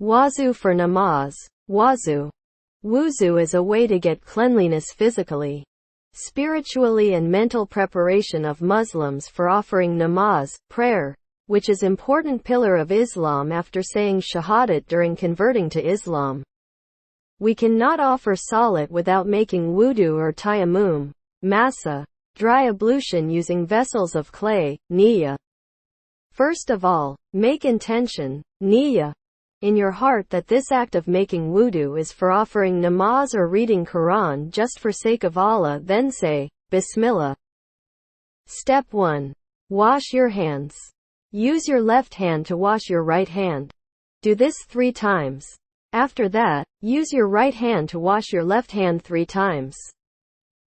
Wazu for namaz. Wazu. Wuzu is a way to get cleanliness physically, spiritually and mental preparation of Muslims for offering namaz, prayer, which is important pillar of Islam after saying shahadat during converting to Islam. We cannot offer salat without making wudu or tayammum, massa, dry ablution using vessels of clay, niyyah. First of all, make intention, niyyah, in your heart that this act of making wudu is for offering namaz or reading Quran just for sake of Allah. Then say, Bismillah. Step 1. Wash your hands. Use your left hand to wash your right hand. Do this 3 times. After that, use your right hand to wash your left hand 3 times.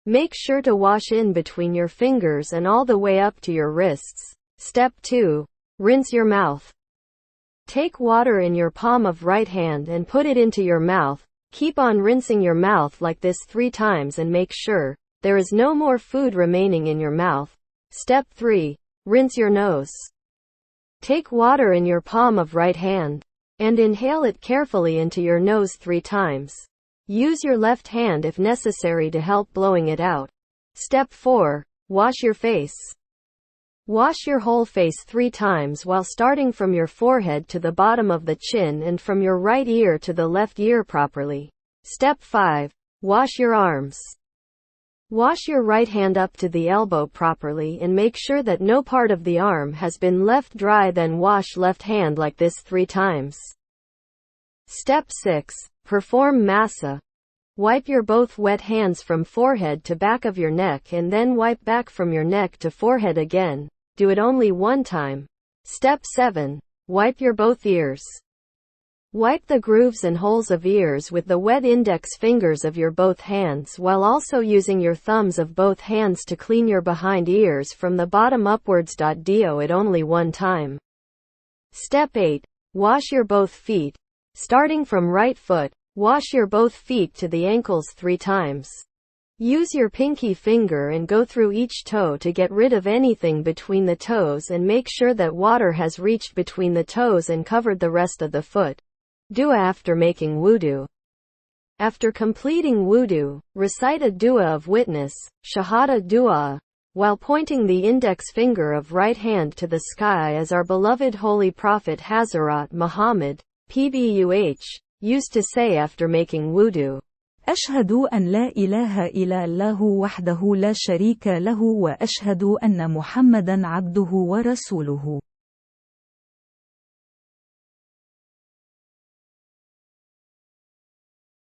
Make sure to wash in between your fingers and all the way up to your wrists. Step 2. Rinse your mouth. Take water in your palm of right hand and put it into your mouth. Keep on rinsing your mouth like this 3 times and make sure there is no more food remaining in your mouth. Step 3. Rinse your nose. Take water in your palm of right hand and inhale it carefully into your nose 3 times. Use your left hand if necessary to help blowing it out. Step 4. Wash your face. Wash your whole face 3 times while starting from your forehead to the bottom of the chin and from your right ear to the left ear properly. Step 5. Wash your arms. Wash your right hand up to the elbow properly and make sure that no part of the arm has been left dry. Then wash left hand like this 3 times. Step 6. Perform massa. Wipe your both wet hands from forehead to back of your neck and then wipe back from your neck to forehead again. Do it only 1 time. Step 7. Wipe your both ears. Wipe the grooves and holes of ears with the wet index fingers of your both hands while also using your thumbs of both hands to clean your behind ears from the bottom upwards. Do it only 1 time. Step 8. Wash your both feet. Starting from right foot, wash your both feet to the ankles 3 times. Use your pinky finger and go through each toe to get rid of anything between the toes and make sure that water has reached between the toes and covered the rest of the foot. Dua after making wudu. After completing wudu, recite a dua of witness, shahada dua, while pointing the index finger of right hand to the sky as our beloved Holy Prophet Hazrat Muhammad, PBUH, used to say after making wudu. أشهد أن لا إله إلا الله وحده لا شريك له وأشهد أن محمدا عبده ورسوله